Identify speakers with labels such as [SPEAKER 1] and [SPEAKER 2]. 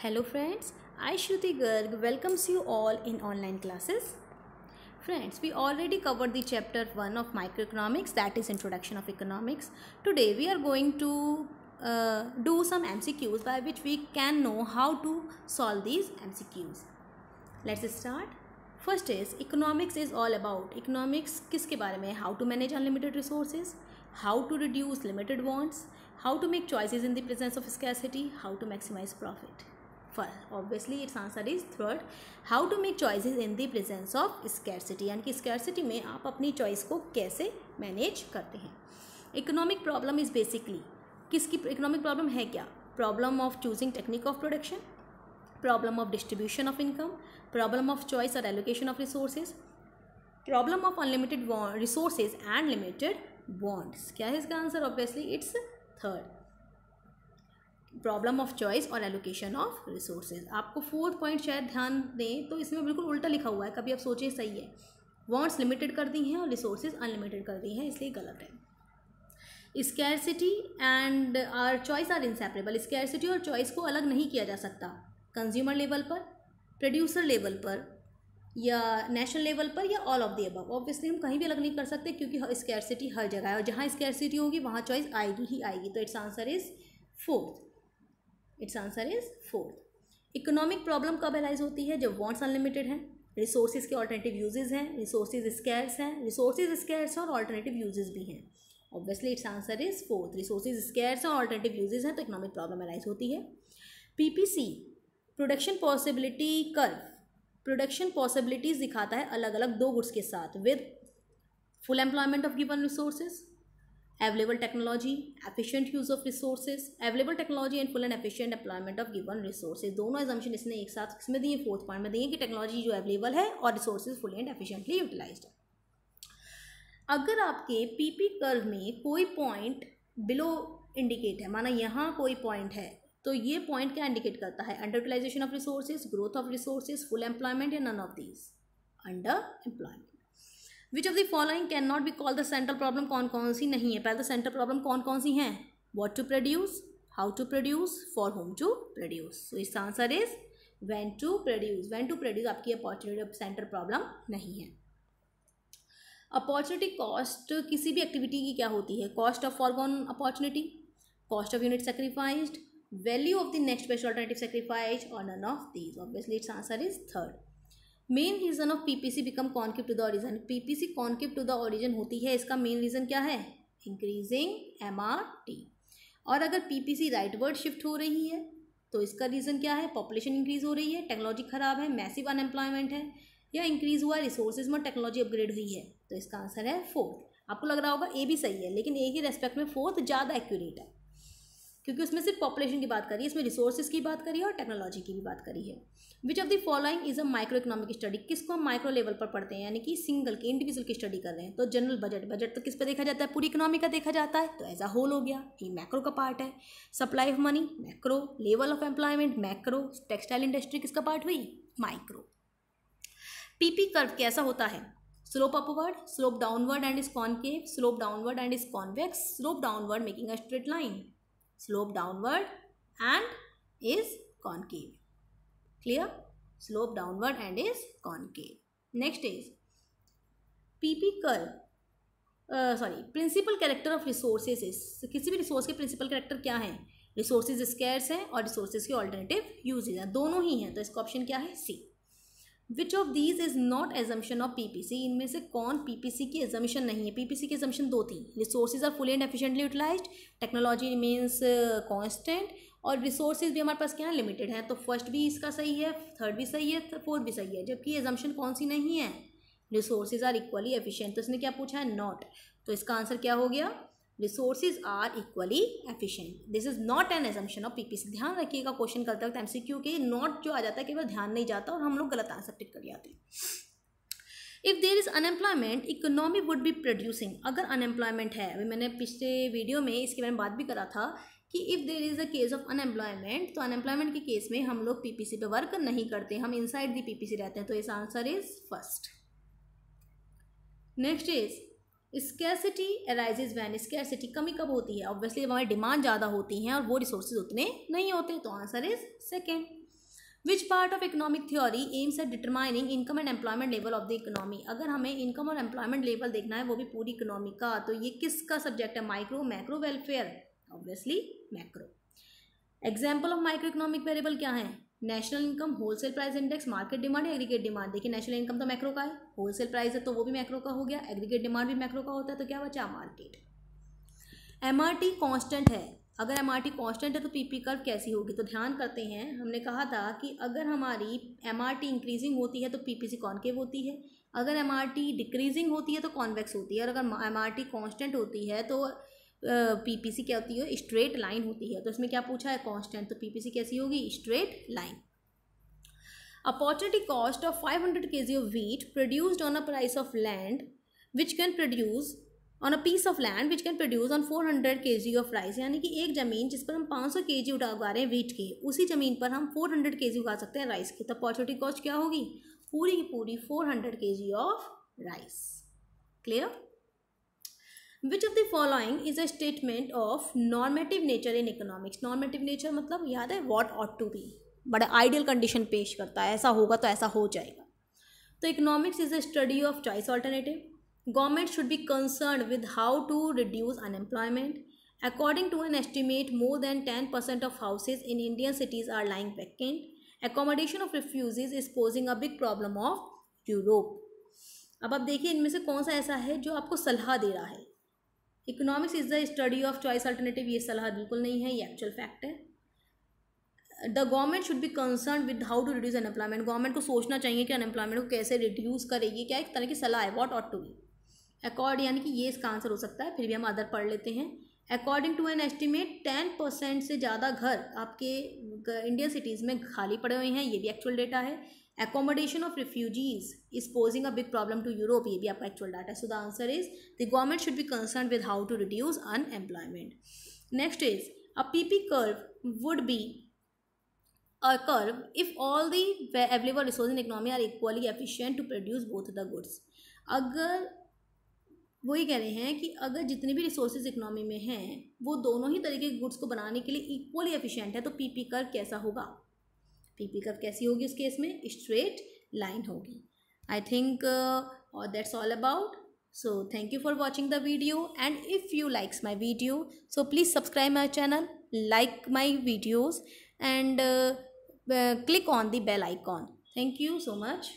[SPEAKER 1] Hello friends, I Shruti Garg welcomes you all in online classes. Friends, we already covered the chapter 1 of microeconomics, that is introduction of economics. Today we are going to do some MCQs by which we can know how to solve these MCQs. Let's start. First is economics is all about. Economics किसके बारे में? How to manage unlimited resources, how to reduce limited wants, how to make choices in the presence of scarcity, how to maximize profit. Obviously its answer is third, how to make choices in the presence of scarcity, यानी कि scarcity में आप अपनी choice को कैसे manage करते हैं. Economic problem is basically किसकी economic problem है क्या? Problem of choosing technique of production, problem of distribution of income, problem of choice or allocation of resources, problem of unlimited resources and limited wants. क्या है इसका answer? Obviously it's third, problem of choice और allocation of resources. आपको fourth point शायद ध्यान दें तो इसमें बिल्कुल उल्टा लिखा हुआ है, कभी आप सोचिए सही है. वांट्स लिमिटेड कर दी हैं और रिसोर्सेज अनलिमिटेड कर दी हैं, इसलिए गलत है. Scarcity and are choice are inseparable. Scarcity और चॉइस को अलग नहीं किया जा सकता. कंज्यूमर लेवल पर, प्रोड्यूसर लेवल पर, या नेशनल लेवल पर, या all of the above. Obviously हम कहीं भी अलग नहीं कर सकते क्योंकि स्कैरसिटी हर जगह है और जहाँ स्कैरसिटी होगी वहाँ चॉइस आएगी ही आएगी. तो it's answer is fourth. It's answer is fourth. Economic problem कब एराइज होती है? जब वांट्स अनलिमिटेड हैं, रिसोर्सेज के ऑल्टरनेटिव यूजेस हैं, रिसोर्सेज स्कैर्स हैं, रिसोर्सेज स्कैर्स और ऑल्टरनेटिव यूजेस भी हैं. Obviously its answer is fourth. Resources scarce और ऑल्टरनेटिव यूजेस हैं तो इकोनॉमिक प्रॉब्लम एराइज होती है. PPC production possibility curve, production possibilities दिखाता है अलग अलग दो गुड्स के साथ, with full employment of given resources, available technology, efficient use of resources, available technology and full and efficient employment of given resources. दोनों assumption इसने एक साथ इसमें दिए, फोर्थ पॉइंट में दिए कि टेक्नोलॉजी जो अवेलेबल है और resources fully and efficiently utilised है. अगर आपके पीपी कर्व में कोई पॉइंट बिलो इंडिकेट है, माना यहाँ कोई पॉइंट है, तो ये पॉइंट क्या इंडिकेट करता है? Under utilisation of resources, growth of resources, full employment या none of these? Under employment. Which of the following can not be called the central problem? कौन कौन सी नहीं है? पहले सेंट्रल प्रॉब्लम कौन कौन सी हैं? What to produce, how to produce, for whom to produce. So इसका answer is when to produce. When to produce आपकी अपॉर्चुनिटी सेंट्रल प्रॉब्लम नहीं है. अपॉर्चुनिटी कॉस्ट किसी भी एक्टिविटी की क्या होती है? Cost of foregone opportunity, cost of unit sacrificed, value of the next best alternative sacrifice और none of these. Obviously its answer is third. Main reason of PPC become concave to the origin. PPC concave to the origin होती है, इसका main reason क्या है? Increasing MRT. और अगर PPC rightward shift हो रही है तो इसका रीजन क्या है? पॉपुलेशन इंक्रीज हो रही है, टेक्नोलॉजी खराब है, मैसिव अनएम्प्लॉयमेंट है, या इंक्रीज हुआ रिसोर्सेज में टेक्नोलॉजी अपग्रेड हुई है. तो इसका आंसर है फोर्थ. आपको लग रहा होगा ए भी सही है, लेकिन ए के रेस्पेक्ट में फोर्थ ज़्यादा एक्यूरेट है क्योंकि उसमें सिर्फ पॉपुलेशन की बात करी है, इसमें रिसोर्सेज की बात करी है और टेक्नोलॉजी की भी बात करी है. विच of the following is a micro economic study? किसको हम माइक्रो लेवल पर पढ़ते हैं, यानी कि सिंगल की इंडिविजुअल की स्टडी कर रहे हैं? तो जनरल बजट. बजट तो किस पे देखा जाता है? पूरी इकोनॉमी का देखा जाता है, तो एज अ होल हो गया, ये मैक्रो का पार्ट है. Supply of money macro, level of employment macro, textile industry किसका पार्ट हुई? माइक्रो. पीपी कर्व कैसा होता है? Slope upward, slope downward and is concave, slope downward and is convex, slope downward making a straight line, slope downward and is concave. Clear? Slope downward and is concave. Next is PP curve. Principal character of resources is, किसी भी resource के principal character क्या हैं? Resources scarce हैं और resources के alternative usage हैं, दोनों ही हैं. तो इसका ऑप्शन क्या है? C. Which of these is not assumption of PPC? इनमें से कौन पीपीसी की एजम्पशन नहीं है? पीपीसी की एजम्पशन दो थी. Resources are fully and efficiently utilised, technology remains constant, और रिसोर्सेज भी हमारे पास क्या है? लिमिटेड है. तो फर्स्ट भी इसका सही है, थर्ड भी सही है, फोर्थ भी सही है. जबकि एजम्पशन कौन सी नहीं है? Resources are equally efficient. तो इसने क्या पूछा है? नॉट. तो इसका आंसर क्या हो गया? Resources are equally efficient. This is not an assumption of PPC. ध्यान रखिएगा क्वेश्चन करते वक्त एमसीक्यू के नॉट जो आ जाता है केवल ध्यान नहीं जाता और हम लोग गलत आंसर टिक कर जाते हैं. If there is unemployment economy would be producing. अगर अनएम्प्लॉयमेंट है, अभी मैंने पिछले वीडियो में इसके बारे में बात भी करा था कि if there is a case of unemployment, तो अनएम्प्लॉयमेंट के केस में हम लोग पीपीसी पे वर्क नहीं करते, हम इनसाइड दी पीपीसी रहते हैं. तो इस answer is first. Next is scarcity arises when. Scarcity कमी कब होती है? ऑब्वियसली हमारी डिमांड ज़्यादा होती हैं और वो रिसोर्सेज उतने नहीं होते. तो answer is second. Which part of economic theory aims at determining income and employment level of the economy. अगर हमें इनकम और एम्प्लॉयमेंट लेवल देखना है वो भी पूरी इकोनॉमी का, तो ये किसका सब्जेक्ट है? Micro, macro, welfare? Obviously macro. Example of micro economic variable क्या है? National income, wholesale price index, market demand, aggregate demand. देखिए नेशनल इनकम तो मैक्रो का है, होलसेल प्राइस है तो वो भी मैक्रो का हो गया, एग्रीगेट डिमांड भी मैक्रो का होता है, तो क्या बचा? मार्केट। एमआरटी कांस्टेंट है, अगर एमआरटी कांस्टेंट है तो पीपी कर्व कैसी होगी? तो ध्यान करते हैं, हमने कहा था कि अगर हमारी एमआरटी इंक्रीजिंग होती है तो पीपीसी कॉन्केव होती है, अगर एमआरटी डिक्रीजिंग होती है तो कॉन्वेक्स होती है, और अगर एमआरटी कांस्टेंट होती है तो पीपीसी क्या होती है? स्ट्रेट लाइन होती है। तो इसमें क्या पूछा है? कांस्टेंट, तो पीपीसी कैसी होगी? Straight line. Opportunity cost of 500 kg of wheat produced on a price of land which can produce on a piece of land which can produce on 400 kg of rice। यानी कि एक ज़मीन जिस पर हम 500 kg उगा रहे हैं वीट के, उसी ज़मीन पर हम 400 kg उगा सकते हैं राइस की। तो अपॉर्चुनिटी कॉस्ट क्या होगी? पूरी की पूरी 400 kg of rice. Clear? Which of the following is a statement of normative nature in economics. Normative nature मतलब याद है व्हाट ऑट टू बी, बड़ा आइडियल कंडीशन पेश करता है, ऐसा होगा तो ऐसा हो जाएगा। तो economics is a study of choice alternative. Government should be concerned with how to reduce unemployment. According to an estimate more than 10% of houses in Indian cities are lying vacant. Accommodation of refugees is posing a big problem of Europe. अब आप देखिए इनमें से कौन सा ऐसा है जो आपको सलाह दे रहा है? Economics is the study of choice alternative, ये सलाह बिल्कुल नहीं है, ये एक्चुअल फैक्ट है। The government should be concern with how to reduce unemployment. Government को सोचना चाहिए कि अनएम्प्लॉयमेंट को कैसे रिड्यूस करेगी, क्या एक तरह की सलाह है, what ought to be. Accord यानी कि ये इसका आंसर हो सकता है, फिर भी हम अदर पढ़ लेते हैं। अकॉर्डिंग टू एन एस्टिमेट 10% से ज़्यादा घर आपके इंडियन सिटीज़ में खाली पड़े हुए हैं, ये भी एक्चुअल डेटा है। Accommodation of refugees is posing a big problem to Europe, ये भी आपका एक्चुअल डाटा है। So the answer is the government should be concerned with how to reduce unemployment. Next is a PP curve would be a curve if all the available resources in economy are equally efficient to produce both the goods। अगर वही कह रहे हैं कि अगर जितने भी resources economy में हैं वो दोनों ही तरीके के गुड्स को बनाने के लिए इक्वली एफिशिएंट है, तो पीपी कर्व कैसा होगा? पीपी कर्व कैसी होगी उस केस में? स्ट्रेट लाइन होगी। I think that's all about. So thank you for watching the video, and if you likes my video so please subscribe my channel, like my videos, and click on the bell icon. Thank you so much.